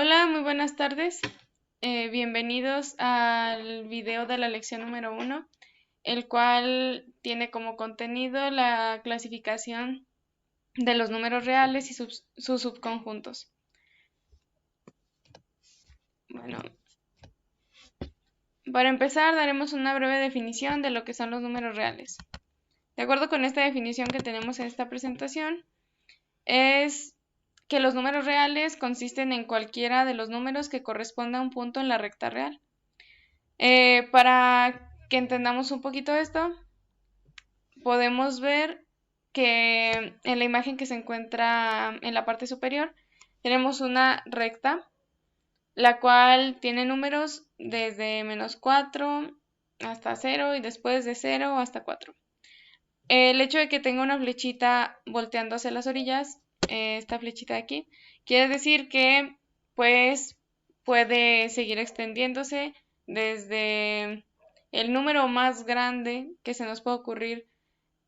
Hola, muy buenas tardes. Bienvenidos al video de la lección número 1, el cual tiene como contenido la clasificación de los números reales y sus subconjuntos. Bueno, para empezar daremos una breve definición de lo que son los números reales. De acuerdo con esta definición que tenemos en esta presentación, es que los números reales consisten en cualquiera de los números que corresponda a un punto en la recta real. Para que entendamos un poquito esto, podemos ver que en la imagen que se encuentra en la parte superior tenemos una recta, la cual tiene números desde -4 hasta 0 y después de 0 hasta 4. El hecho de que tenga una flechita volteando hacia las orillas, esta flechita de aquí, quiere decir que pues puede seguir extendiéndose desde el número más grande que se nos puede ocurrir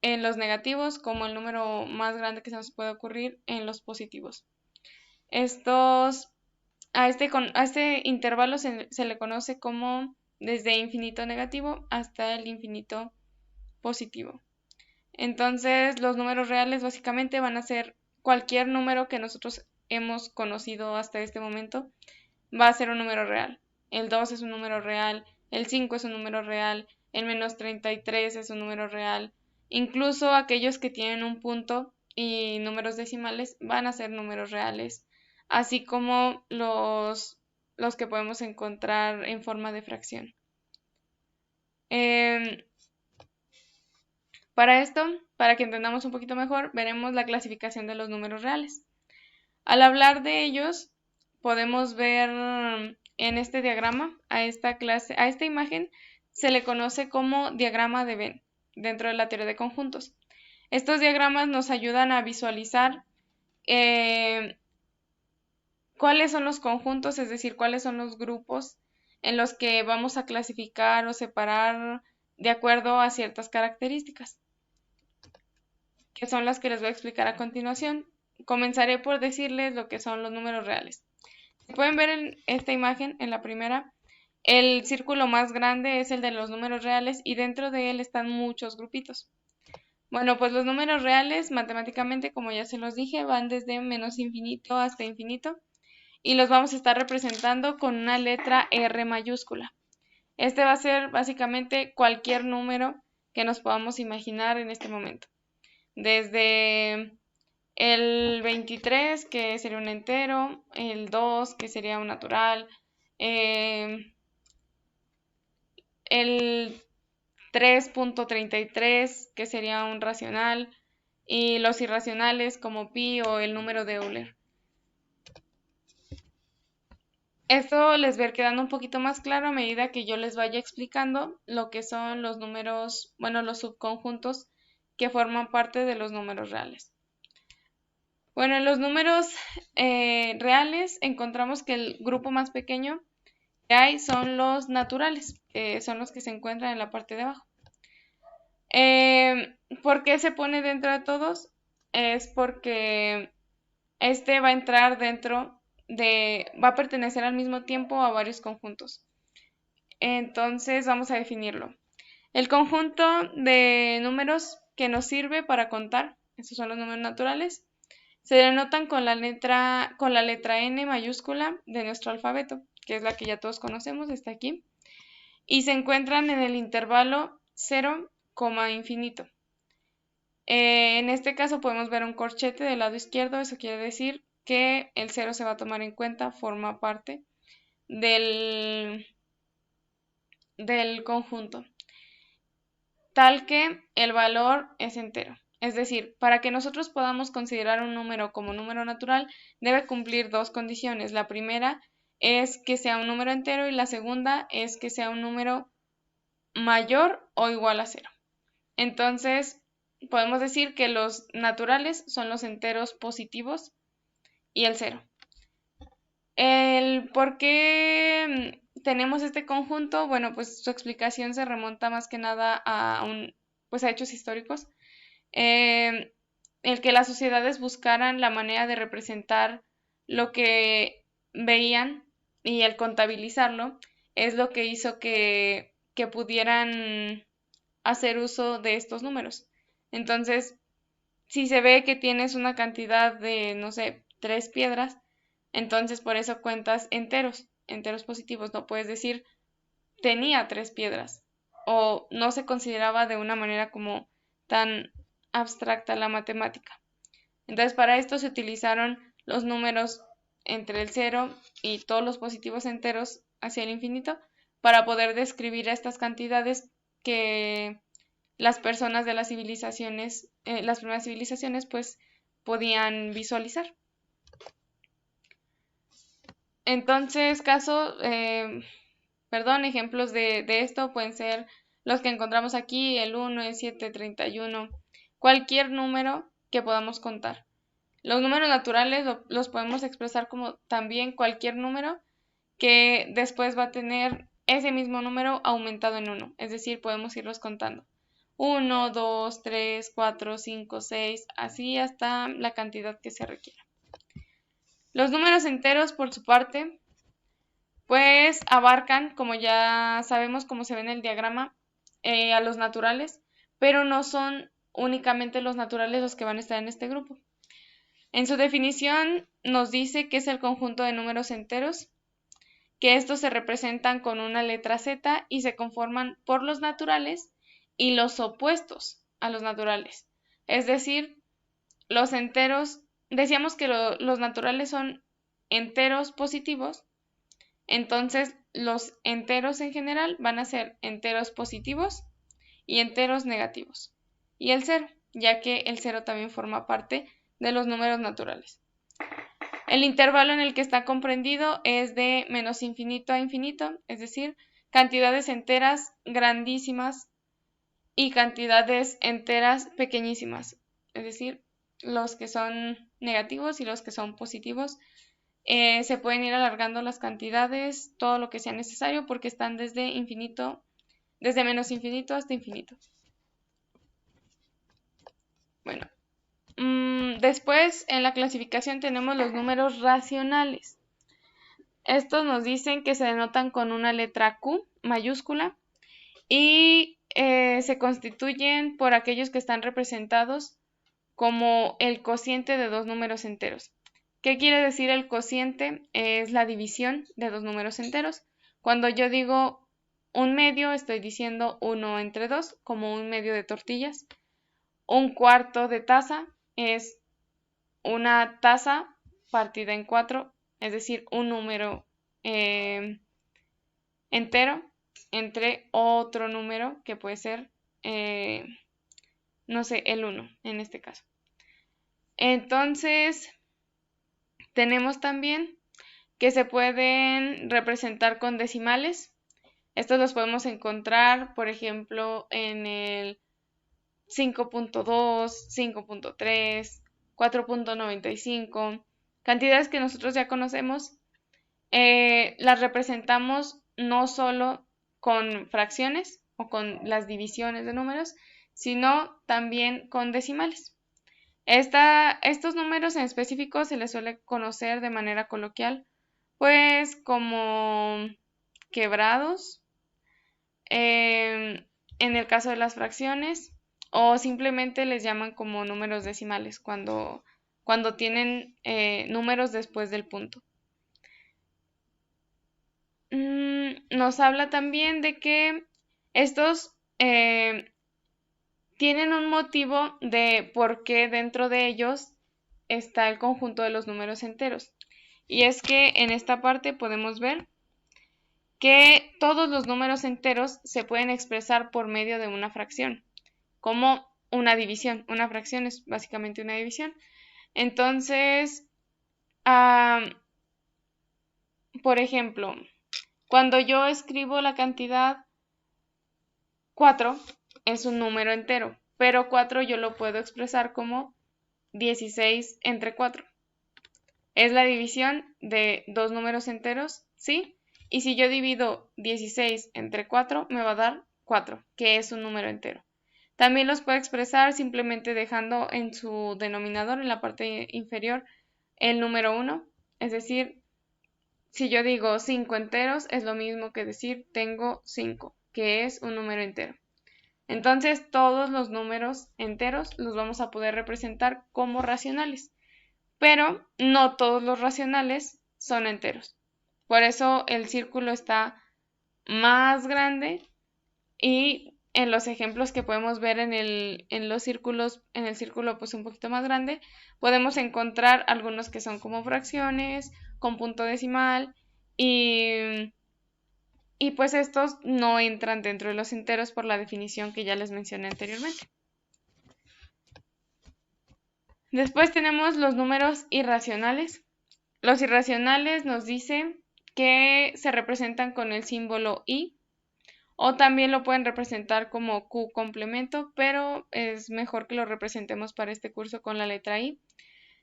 en los negativos como el número más grande que se nos puede ocurrir en los positivos. A este intervalo se le conoce como desde infinito negativo hasta el infinito positivo. Entonces, los números reales básicamente van a ser cualquier número que nosotros hemos conocido hasta este momento, va a ser un número real. El 2 es un número real, el 5 es un número real, el -33 es un número real. Incluso aquellos que tienen un punto y números decimales van a ser números reales, así como los que podemos encontrar en forma de fracción. Para esto, para que entendamos un poquito mejor, veremos la clasificación de los números reales. Al hablar de ellos, podemos ver en este diagrama, a esta imagen, se le conoce como diagrama de Venn, dentro de la teoría de conjuntos. Estos diagramas nos ayudan a visualizar cuáles son los conjuntos, es decir, cuáles son los grupos en los que vamos a clasificar o separar de acuerdo a ciertas características, que son las que les voy a explicar a continuación. Comenzaré por decirles lo que son los números reales. Pueden ver en esta imagen, en la primera, el círculo más grande es el de los números reales y dentro de él están muchos grupitos. Bueno, pues los números reales, matemáticamente, como ya se los dije, van desde menos infinito hasta infinito y los vamos a estar representando con una letra R mayúscula. Este va a ser básicamente cualquier número que nos podamos imaginar en este momento. Desde el 23, que sería un entero, el 2, que sería un natural, el 3.33, que sería un racional, y los irracionales como pi o el número de Euler. Esto les va a ir quedando un poquito más claro a medida que yo les vaya explicando lo que son los números, bueno, los subconjuntos que forman parte de los números reales. Bueno, en los números reales encontramos que el grupo más pequeño que hay son los naturales, que son los que se encuentran en la parte de abajo. ¿Por qué se pone dentro de todos? Es porque este va a entrar va a pertenecer al mismo tiempo a varios conjuntos. Entonces vamos a definirlo. El conjunto de números que nos sirve para contar, estos son los números naturales, se denotan con la letra N mayúscula de nuestro alfabeto, que es la que ya todos conocemos, está aquí, y se encuentran en el intervalo 0, infinito. En este caso podemos ver un corchete del lado izquierdo, eso quiere decir que el 0 se va a tomar en cuenta, forma parte del conjunto, tal que el valor es entero. Es decir, para que nosotros podamos considerar un número como número natural, debe cumplir dos condiciones. La primera es que sea un número entero y la segunda es que sea un número mayor o igual a 0. Entonces, podemos decir que los naturales son los enteros positivos y el 0. El por qué tenemos este conjunto, bueno, pues su explicación se remonta más que nada a hechos históricos. El que las sociedades buscaran la manera de representar lo que veían y el contabilizarlo es lo que hizo que pudieran hacer uso de estos números. Entonces, si se ve que tienes una cantidad de, no sé, 3 piedras, entonces por eso cuentas enteros, enteros positivos. No puedes decir tenía 3 piedras o no se consideraba de una manera como tan abstracta la matemática. Entonces para esto se utilizaron los números entre el 0 y todos los positivos enteros hacia el infinito para poder describir estas cantidades que las personas de las civilizaciones, las primeras civilizaciones, pues podían visualizar. Entonces, ejemplos de esto pueden ser los que encontramos aquí, el 1, el 7, 31, cualquier número que podamos contar. Los números naturales los podemos expresar como también cualquier número que después va a tener ese mismo número aumentado en 1, es decir, podemos irlos contando. 1, 2, 3, 4, 5, 6, así hasta la cantidad que se requiera. Los números enteros, por su parte, pues abarcan, como ya sabemos, como se ve en el diagrama, a los naturales, pero no son únicamente los naturales los que van a estar en este grupo. En su definición nos dice que es el conjunto de números enteros, que estos se representan con una letra Z y se conforman por los naturales y los opuestos a los naturales. Es decir, los enteros, decíamos que los naturales son enteros positivos, entonces los enteros en general van a ser enteros positivos y enteros negativos. Y el 0, ya que el 0 también forma parte de los números naturales. El intervalo en el que está comprendido es de menos infinito a infinito, es decir, cantidades enteras grandísimas y cantidades enteras pequeñísimas, es decir, los que son negativos y los que son positivos. Se pueden ir alargando las cantidades, todo lo que sea necesario, porque están desde infinito, desde menos infinito hasta infinito. Bueno, después en la clasificación tenemos los números racionales. Estos nos dicen que se denotan con una letra Q mayúscula y se constituyen por aquellos que están representados como el cociente de dos números enteros. ¿Qué quiere decir el cociente? Es la división de dos números enteros. Cuando yo digo un medio, estoy diciendo 1 entre 2, como un medio de tortillas. Un cuarto de taza es una taza partida en 4, es decir, un número entero entre otro número que puede ser, no sé, el 1 en este caso. Entonces, tenemos también que se pueden representar con decimales. Estos los podemos encontrar, por ejemplo, en el 5.2, 5.3, 4.95, cantidades que nosotros ya conocemos. Las representamos no solo con fracciones o con las divisiones de números, sino también con decimales. Estos números en específico se les suele conocer de manera coloquial, pues como quebrados, en el caso de las fracciones, o simplemente les llaman como números decimales cuando tienen números después del punto. Nos habla también de que estos tienen un motivo de por qué dentro de ellos está el conjunto de los números enteros. Y es que en esta parte podemos ver que todos los números enteros se pueden expresar por medio de una fracción, como una división. Una fracción es básicamente una división. Entonces, por ejemplo, cuando yo escribo la cantidad 4, es un número entero, pero 4 yo lo puedo expresar como 16 entre 4. Es la división de dos números enteros, ¿sí? Y si yo divido 16 entre 4, me va a dar 4, que es un número entero. También los puedo expresar simplemente dejando en su denominador, en la parte inferior, el número 1, es decir, si yo digo 5 enteros, es lo mismo que decir tengo 5, que es un número entero. Entonces, todos los números enteros los vamos a poder representar como racionales, pero no todos los racionales son enteros. Por eso el círculo está más grande y en los ejemplos que podemos ver en el círculo pues un poquito más grande, podemos encontrar algunos que son como fracciones, con punto decimal y pues estos no entran dentro de los enteros por la definición que ya les mencioné anteriormente. Después tenemos los números irracionales. Los irracionales nos dicen que se representan con el símbolo i, o también lo pueden representar como q complemento, pero es mejor que lo representemos para este curso con la letra i.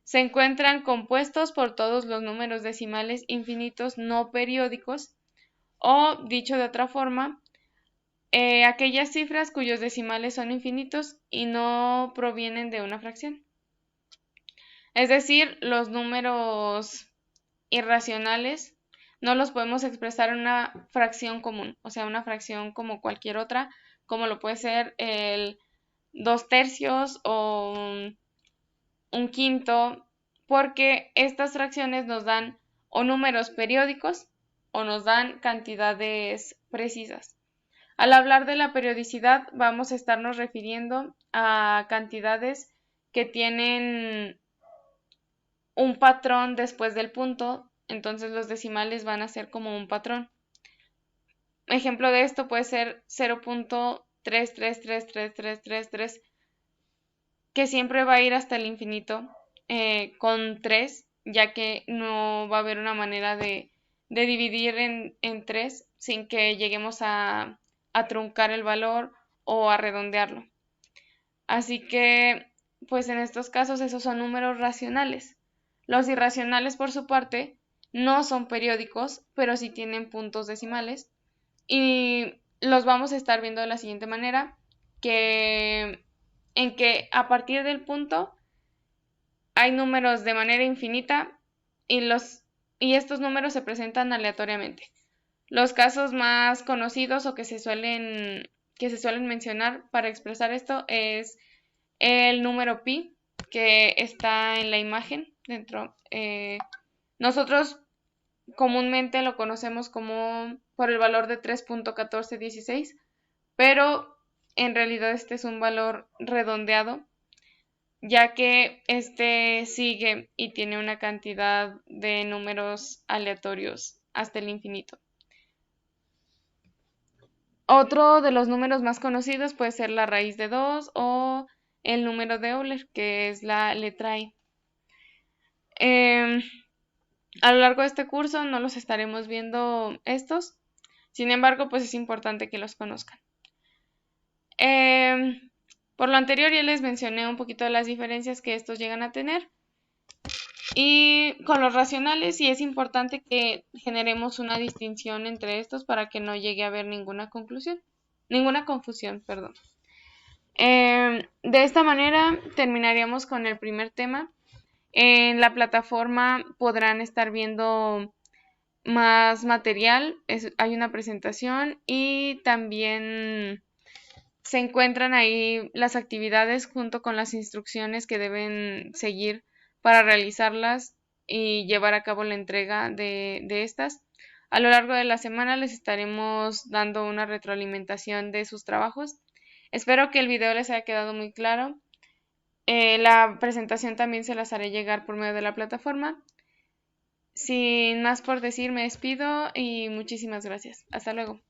Se encuentran compuestos por todos los números decimales infinitos no periódicos, o dicho de otra forma, aquellas cifras cuyos decimales son infinitos y no provienen de una fracción. Es decir, los números irracionales no los podemos expresar en una fracción común, o sea, una fracción como cualquier otra, como lo puede ser el 2/3 o un quinto, porque estas fracciones nos dan o números periódicos o nos dan cantidades precisas. Al hablar de la periodicidad vamos a estarnos refiriendo a cantidades que tienen un patrón después del punto, entonces los decimales van a ser como un patrón. Ejemplo de esto puede ser 0.333333, que siempre va a ir hasta el infinito con 3, ya que no va a haber una manera de dividir en 3 sin que lleguemos a truncar el valor o a redondearlo. Así que, pues en estos casos esos son números racionales. Los irracionales, por su parte, no son periódicos, pero sí tienen puntos decimales. Y los vamos a estar viendo de la siguiente manera, en que a partir del punto hay números de manera infinita y estos números se presentan aleatoriamente. Los casos más conocidos o que se suelen mencionar para expresar esto es el número pi, que está en la imagen dentro. Nosotros comúnmente lo conocemos como por el valor de 3.1416, pero en realidad este es un valor redondeado, ya que este sigue y tiene una cantidad de números aleatorios hasta el infinito. Otro de los números más conocidos puede ser la raíz de 2 o el número de Euler, que es la letra i. A lo largo de este curso no los estaremos viendo estos, sin embargo, pues es importante que los conozcan. Por lo anterior ya les mencioné un poquito de las diferencias que estos llegan a tener. Y con los racionales sí es importante que generemos una distinción entre estos para que no llegue a haber ninguna confusión. De esta manera terminaríamos con el primer tema. En la plataforma podrán estar viendo más material, hay una presentación y también se encuentran ahí las actividades junto con las instrucciones que deben seguir para realizarlas y llevar a cabo la entrega de estas. A lo largo de la semana les estaremos dando una retroalimentación de sus trabajos. Espero que el video les haya quedado muy claro. La presentación también se las haré llegar por medio de la plataforma. Sin más por decir, me despido y muchísimas gracias. Hasta luego.